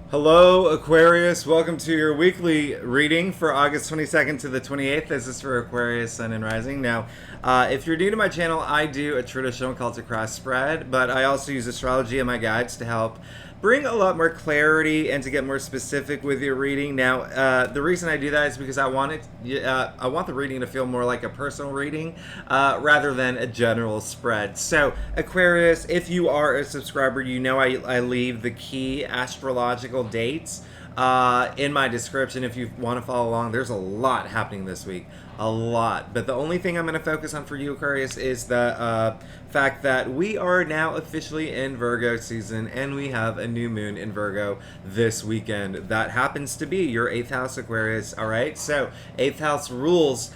Hello, Aquarius. Welcome to your weekly reading for August 22nd to the 28th. This is for Aquarius, Sun, and Rising. Now, if you're new to my channel, I do a traditional Celtic cross spread, but I also use astrology and my guides to help bring a lot more clarity and to get more specific with your reading. Now, the reason I do that is because I want the reading to feel more like a personal reading rather than a general spread. So, Aquarius, if you are a subscriber, you know I leave the key astrological dates in my description if you want to follow along. There's a lot happening this week. A lot. But the only thing I'm going to focus on for you, Aquarius, is the fact that we are now officially in Virgo season and we have a new moon in Virgo this weekend. That happens to be your 8th house, Aquarius. All right. So, 8th house rules.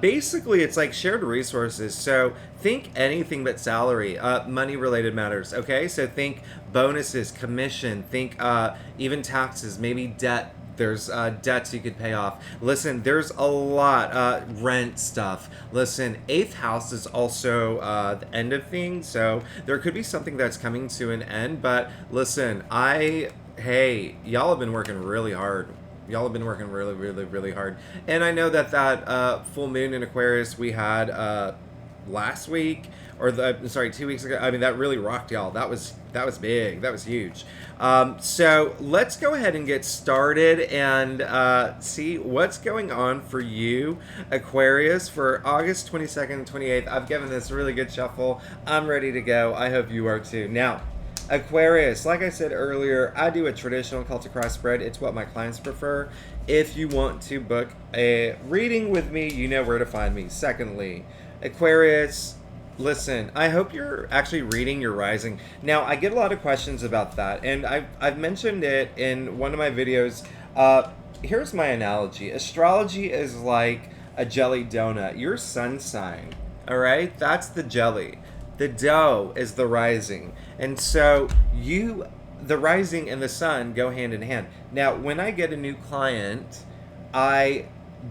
Basically, it's like shared resources. So, think anything but salary, money related matters. Okay. So, think bonuses, commission, think even taxes, maybe debt. There's debts you could pay off. Listen, there's a lot. Rent stuff. Listen, 8th house is also the end of things. So there could be something that's coming to an end. But listen, hey, y'all have been working really hard. Y'all have been working really, really, really hard. And I know that full moon in Aquarius we had last week, or sorry, 2 weeks ago. I mean, that really rocked y'all. That was big. That was huge. So let's go ahead and get started and see what's going on for you, Aquarius, for August 22nd and 28th. I've given this a really good shuffle. I'm ready to go. I hope you are too. Now, Aquarius, like I said earlier, I do a traditional Celtic cross spread. It's what my clients prefer. If you want to book a reading with me, you know where to find me. Secondly, Aquarius, listen, I hope you're actually reading your rising. Now, I get a lot of questions about that, and I've mentioned it in one of my videos. Here's my analogy. Astrology is like a jelly donut. Your sun sign, all right? That's the jelly. The dough is the rising. And so the rising and the sun go hand in hand. Now, when I get a new client, I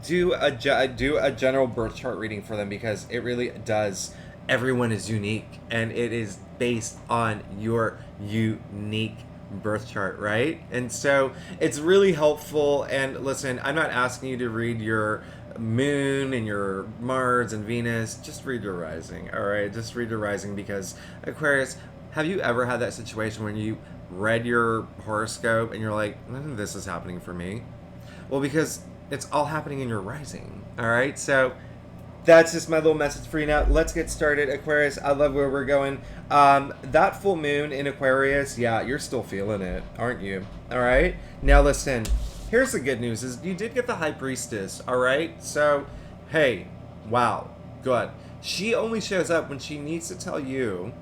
do a general birth chart reading for them because it really does. Everyone is unique, and it is based on your unique birth chart, right? And so it's really helpful. And listen, I'm not asking you to read your moon and your Mars and Venus. Just read your rising, all right? Just read your rising, because Aquarius, have you ever had that situation when you read your horoscope and you're like, this is happening for me? Well, because it's all happening in your rising, all right? So that's just my little message for you. Now, let's get started, Aquarius. I love where we're going. That full moon in Aquarius, yeah, you're still feeling it, aren't you? All right? Now, listen, here's the good news is you did get the High Priestess, all right? So, hey, wow, good. She only shows up when she needs to tell you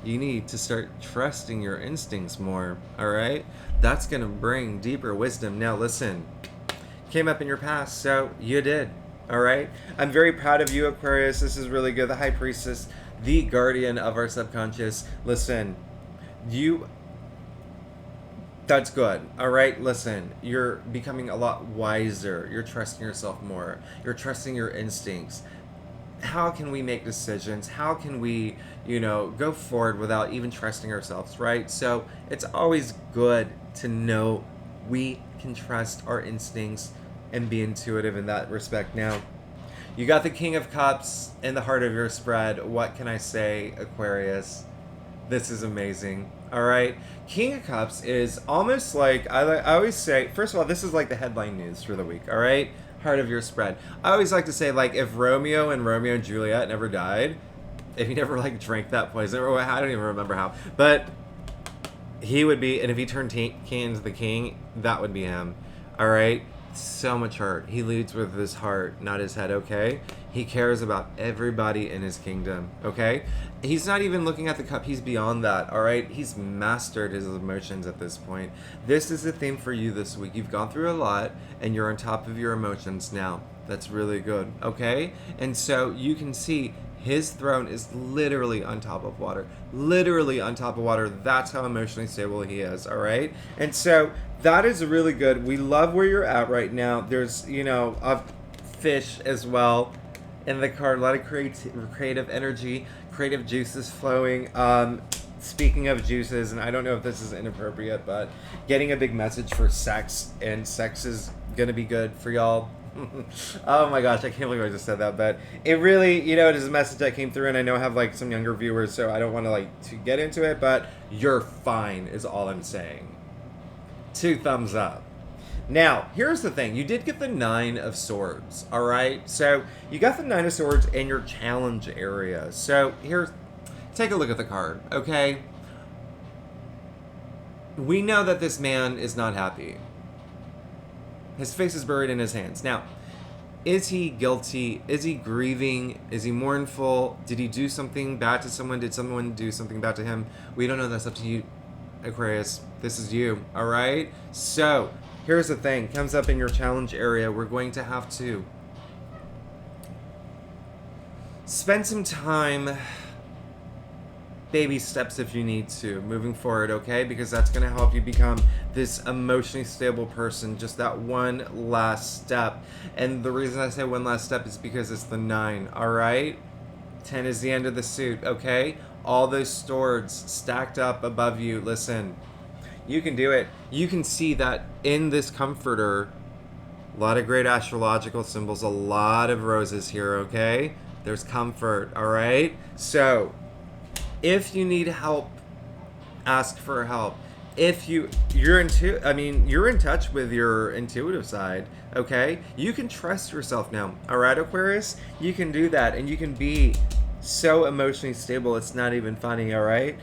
need to start trusting your instincts more, all right? That's going to bring deeper wisdom. Now, listen, came up in your past, so you did. All right. I'm very proud of you, Aquarius. This is really good. The High Priestess, the guardian of our subconscious. Listen, that's good. All right. Listen, you're becoming a lot wiser. You're trusting yourself more. You're trusting your instincts. How can we make decisions? How can we, go forward without even trusting ourselves, right? So it's always good to know we can trust our instincts and be intuitive in that respect. Now, you got the King of Cups in the heart of your spread. What can I say, Aquarius? This is amazing. All right. King of Cups is almost like, I always say, first of all, this is like the headline news for the week. All right. Heart of your spread. I always like to say, like, if Romeo and Juliet never died, if he never drank that poison, or I don't even remember how, but he would be, and if he turned king into the king, that would be him. All right. So much heart. He leads with his heart, not his head, okay? He cares about everybody in his kingdom, okay? He's not even looking at the cup. He's beyond that, all right? He's mastered his emotions at this point. This is the theme for you this week. You've gone through a lot, and you're on top of your emotions now. That's really good, okay? And so you can see his throne is literally on top of water. Literally on top of water. That's how emotionally stable he is, all right? And so that is really good. We love where you're at right now. There's, a fish as well in the card. A lot of creative energy, creative juices flowing. speaking of juices, and I don't know if this is inappropriate, but getting a big message for sex, and sex is gonna be good for y'all. Oh my gosh, I can't believe I just said that, but it really, it is a message that came through, and I know I have like some younger viewers, so I don't want to to get into it, but you're fine is all I'm saying. 2 thumbs up. Now, here's the thing. You did get the 9 of Swords, all right? So you got the 9 of Swords in your challenge area. So take a look at the card, okay? We know that this man is not happy. His face is buried in his hands. Now, is he guilty? Is he grieving? Is he mournful? Did he do something bad to someone? Did someone do something bad to him? We don't know. That's up to you, Aquarius. This is you, all right? So, here's the thing. Comes up in your challenge area. We're going to have to spend some time, baby steps if you need to, moving forward, okay? Because that's going to help you become this emotionally stable person, just that one last step. And the reason I say one last step is because it's the 9, all right? 10 is the end of the suit, okay? All those swords stacked up above you. Listen, you can do it. You can see that in this comforter, a lot of great astrological symbols, a lot of roses here, okay? There's comfort, all right? So, if you need help, ask for help. If you're in touch with your intuitive side, okay? You can trust yourself now, all right, Aquarius? You can do that, and you can be so emotionally stable, it's not even funny, all right?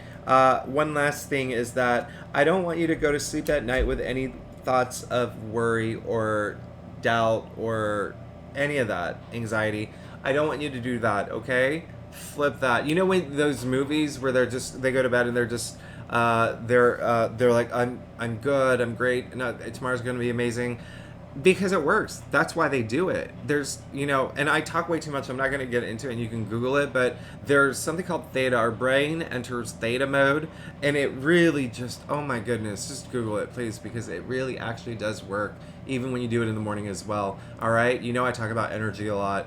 One last thing is that I don't want you to go to sleep at night with any thoughts of worry or doubt or any of that, anxiety. I don't want you to do that, okay? Flip that. You know when those movies where they go to bed and they're just they're like, I'm good, I'm great, no, tomorrow's gonna be amazing, because it works. That's why they do it. There's and I talk way too much, I'm not gonna get into it, and you can Google it, but there's something called theta. Our brain enters theta mode, and it really just, oh my goodness, just Google it please, because it really actually does work, even when you do it in the morning as well. All right, I talk about energy a lot.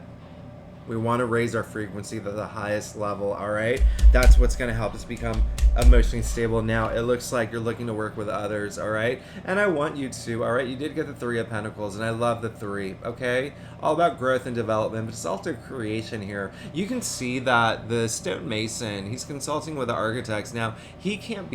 We want to raise our frequency to the highest level, all right? That's what's going to help us become emotionally stable. Now, it looks like you're looking to work with others, all right? And I want you to, all right? You did get the 3 of Pentacles, and I love the 3, okay? All about growth and development, but it's also creation here. You can see that the stonemason, he's consulting with the architects. Now, he can't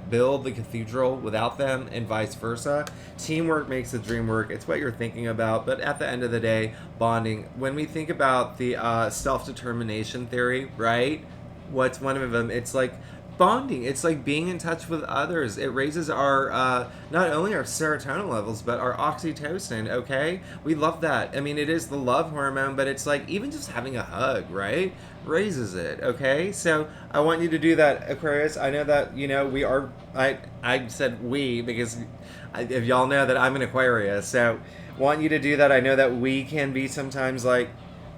build the cathedral without them, and vice versa. Teamwork makes the dream work. It's what you're thinking about, but at the end of the day, bonding. When we think about the self-determination theory, right? What's one of them? It's like bonding. It's like being in touch with others. It raises our not only our serotonin levels, but our oxytocin, okay? We love that. I mean, it is the love hormone, but it's like even just having a hug, right? Raises it, okay? So I want you to do that, Aquarius. I know that, we are, I said we because if y'all know that I'm an Aquarius, so want you to do that. I know that we can be sometimes like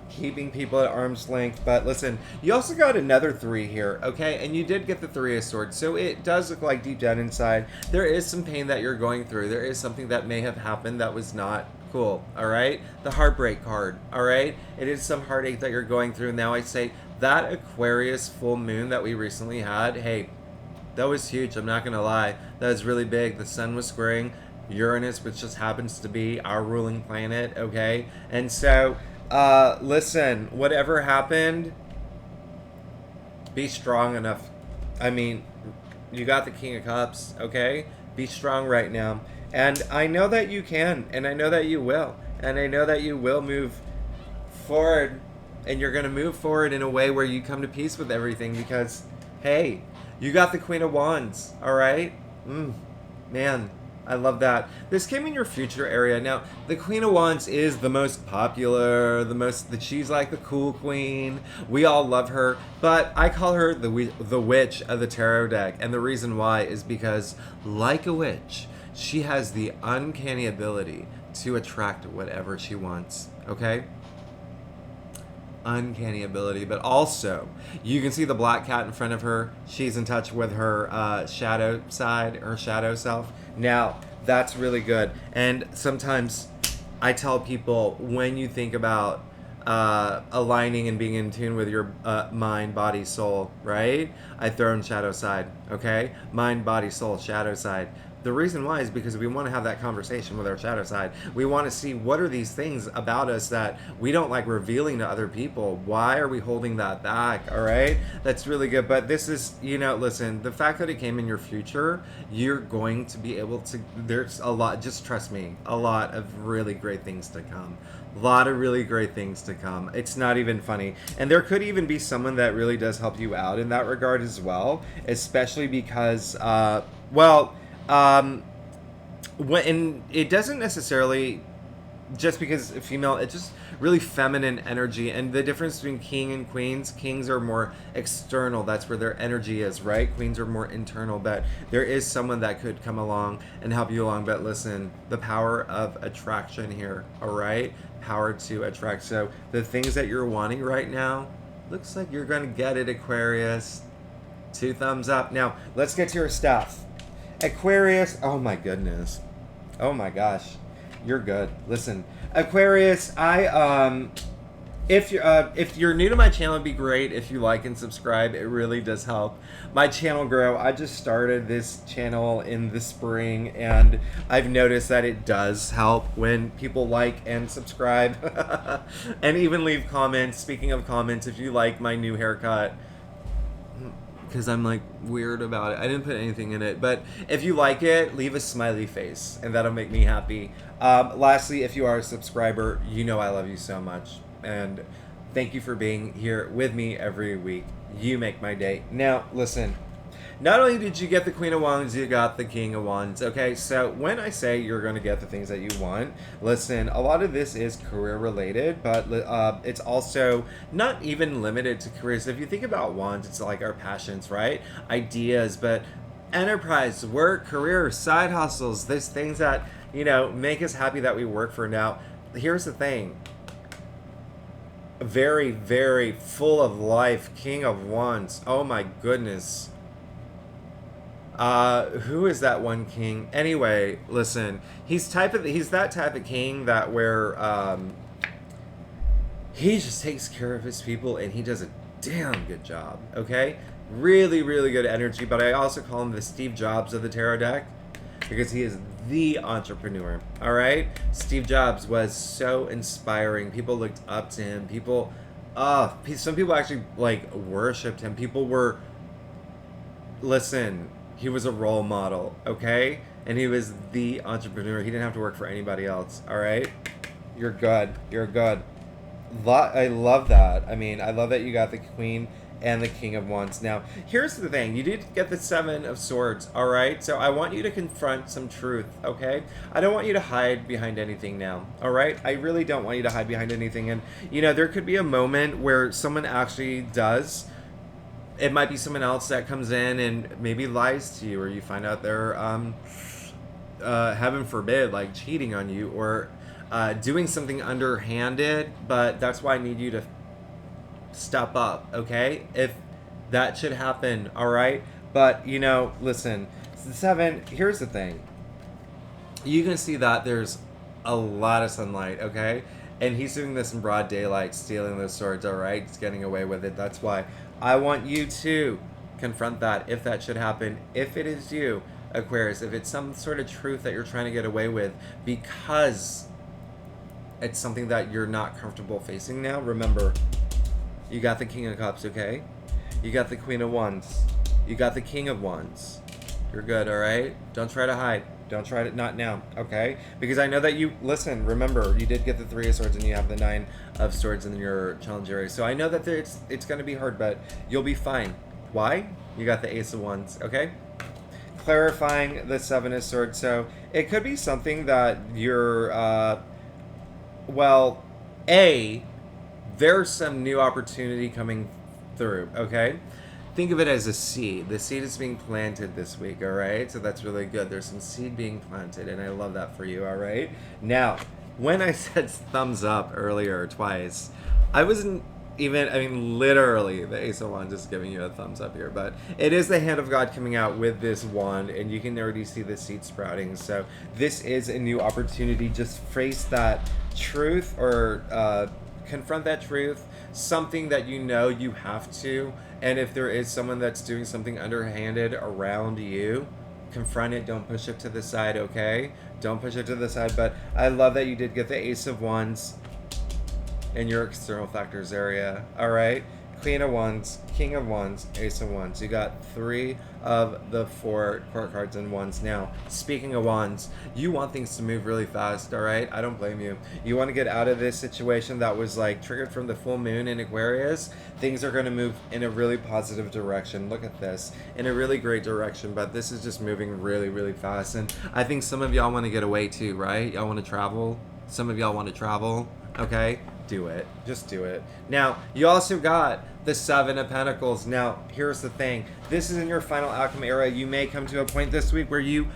keeping people at arm's length, but listen, you also got another 3 here, okay? And you did get the 3 of Swords, so it does look like deep down inside there is some pain that you're going through. There is something that may have happened that was not cool, all right? The heartbreak card, all right? It is some heartache that you're going through. Now I say that Aquarius full moon that we recently had, hey, that was huge. I'm not gonna lie, that was really big. The sun was squaring Uranus, which just happens to be our ruling planet, okay? And so listen, whatever happened, be strong enough. I mean, you got the King of Cups, okay? Be strong right now. And I know that you can, and I know that you will. And I know that you will move forward, and you're going to move forward in a way where you come to peace with everything because, hey, you got the Queen of Wands, all right? Man, I love that. This came in your future area. Now, the Queen of Wands is the most popular, she's like the cool queen. We all love her, but I call her the witch of the tarot deck. And the reason why is because, like a witch, she has the uncanny ability to attract whatever she wants, okay? Uncanny ability, but also you can see the black cat in front of her. She's in touch with her shadow side, her shadow self. Now that's really good. And sometimes I tell people, when you think about aligning and being in tune with your mind, body, soul, right? I throw in shadow side, okay? Mind, body, soul, shadow side. The reason why is because we want to have that conversation with our shadow side. We want to see what are these things about us that we don't like revealing to other people. Why are we holding that back? All right, that's really good. But this is, listen, the fact that it came in your future, you're going to be able to. There's a lot. Just trust me, a lot of really great things to come. A lot of really great things to come. It's not even funny. And there could even be someone that really does help you out in that regard as well, especially because, when it doesn't necessarily just because female, it's just really feminine energy. And the difference between king and queens, kings are more external, that's where their energy is, right? Queens are more internal, but there is someone that could come along and help you along. But listen, the power of attraction here, all right? Power to attract. So the things that you're wanting right now, looks like you're gonna get it, Aquarius. 2 thumbs up. Now let's get to your stuff. Aquarius, oh my goodness, oh my gosh, you're good. Listen, Aquarius, if you're new to my channel, it'd be great if you like and subscribe. It really does help my channel grow. I just started this channel in the spring, and I've noticed that it does help when people like and subscribe, and even leave comments. Speaking of comments, if you like my new haircut, because I'm like weird about it. I didn't put anything in it, but if you like it, leave a smiley face and that'll make me happy. Lastly, if you are a subscriber, you know I love you so much, and thank you for being here with me every week. You make my day. Now listen, not only did you get the Queen of Wands, you got the King of Wands. Okay, so when I say you're going to get the things that you want, listen, a lot of this is career related, but it's also not even limited to careers. If you think about wands, it's like our passions, right? Ideas, but enterprise, work, career, side hustles, there's things that, make us happy that we work for. Now, here's the thing. Very, very full of life, King of Wands. Oh my goodness. Who is that one king? Anyway, listen, he's that type of king that where he just takes care of his people and he does a damn good job. Okay, really, really good energy. But I also call him the Steve Jobs of the tarot deck because he is the entrepreneur. All right, Steve Jobs was so inspiring. People looked up to him. Some people actually like worshipped him. Listen. He was a role model, okay? And he was the entrepreneur. He didn't have to work for anybody else, all right? You're good. You're good. I love that. I mean, I love that you got the Queen and the King of Wands. Now, here's the thing. You did get the 7 of Swords, all right? So I want you to confront some truth, okay? I don't want you to hide behind anything now, all right? I really don't want you to hide behind anything. And, there could be a moment where someone actually does. It might be someone else that comes in and maybe lies to you, or you find out they're, heaven forbid, like cheating on you, or doing something underhanded. But that's why I need you to step up, okay? If that should happen, all right? But, listen, 7, here's the thing. You can see that there's a lot of sunlight, okay? And he's doing this in broad daylight, stealing those swords, all right? He's getting away with it. That's why I want you to confront that if that should happen. If it is you, Aquarius, if it's some sort of truth that you're trying to get away with because it's something that you're not comfortable facing now, remember, you got the King of Cups, okay? You got the Queen of Wands. You got the King of Wands. You're good, all right? Don't try to hide. Don't try to, not now, okay? Because I know that remember, you did get the 3 of Swords and you have the 9 of Swords in your challenge area. So I know that it's going to be hard, but you'll be fine. Why? You got the Ace of Wands, okay? Clarifying the 7 of Swords. So it could be something that you're, there's some new opportunity coming through, okay? Think of it as a seed. The seed is being planted this week, all right? So that's really good. There's some seed being planted, and I love that for you, all right? Now, when I said thumbs up earlier twice, I wasn't even, literally, the Ace of Wands is giving you a thumbs up here, but it is the hand of God coming out with this wand, and you can already see the seed sprouting. So this is a new opportunity. Just face that truth or confront that truth, something that you know you have to. And if there is someone that's doing something underhanded around you, confront it. Don't push it to the side, okay? Don't push it to the side. But I love that you did get the Ace of Wands in your external factors area. All right, Queen of Wands, King of Wands, Ace of Wands. You got 3 of the 4 court cards in Wands. Now, speaking of Wands, you want things to move really fast. All right, I don't blame you. You want to get out of this situation that was like triggered from the full moon in Aquarius. Things are going to move in a really positive direction. Look at this, in a really great direction. But this is just moving really, really fast. And I think some of y'all want to get away too, right? Y'all want to travel. Some of y'all want to travel. Okay, do it. Just do it. Now, you also got the 7 of Pentacles. Now, here's the thing. This is in your final outcome era. You may come to a point this week where you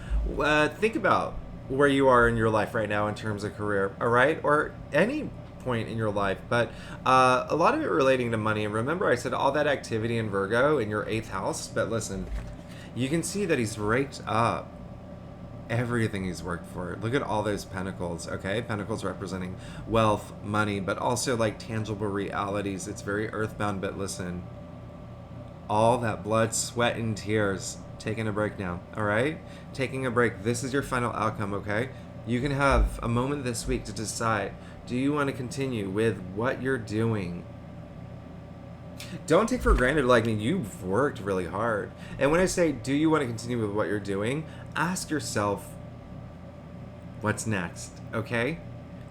think about where you are in your life right now in terms of career, all right? Or any point in your life. But a lot of it relating to money. And remember, I said all that activity in Virgo in your 8th house. But listen, you can see that he's raked up everything he's worked for. Look at all those pentacles, okay? Pentacles representing wealth, money, but also like tangible realities. It's very earthbound, but listen, all that blood, sweat, and tears, taking a break now, all right? Taking a break. This is your final outcome, okay? You can have a moment this week to decide, do you want to continue with what you're doing? Don't take for granted, like, you've worked really hard. And when I say, do you want to continue with what you're doing? Ask yourself, what's next, okay?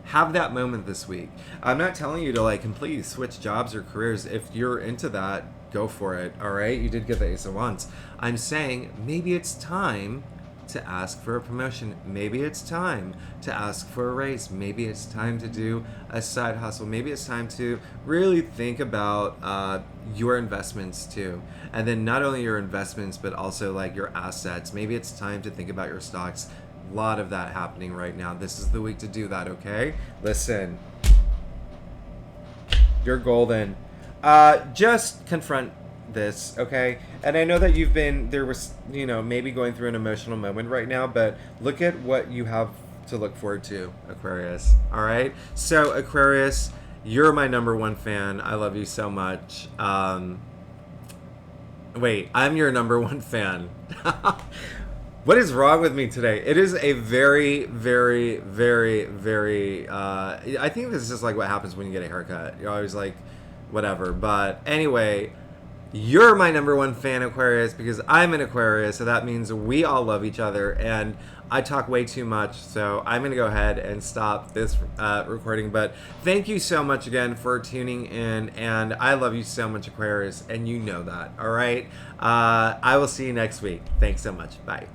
Have that moment this week. I'm not telling you to, like, completely switch jobs or careers. If you're into that, go for it, all right? You did get the Ace of Wands. I'm saying maybe it's time to ask for a promotion. Maybe it's time to ask for a raise. Maybe it's time to do a side hustle. Maybe it's time to really think about your investments too. And then not only your investments, but also like your assets. Maybe it's time to think about your stocks. A lot of that happening right now. This is the week to do that, okay? Listen, you're golden. Just confront this, okay? And I know that there was, maybe going through an emotional moment right now, but look at what you have to look forward to, Aquarius, all right? So, Aquarius, you're my #1 fan. I love you so much. Wait, I'm your #1 fan. What is wrong with me today? It is a very, very, very, very, I think this is just like what happens when you get a haircut. You're always like, whatever. But anyway, you're my #1 fan, Aquarius, because I'm an Aquarius, so that means we all love each other, and I talk way too much, so I'm going to go ahead and stop this recording. But thank you so much again for tuning in, and I love you so much, Aquarius, and you know that, all right? I will see you next week. Thanks so much. Bye.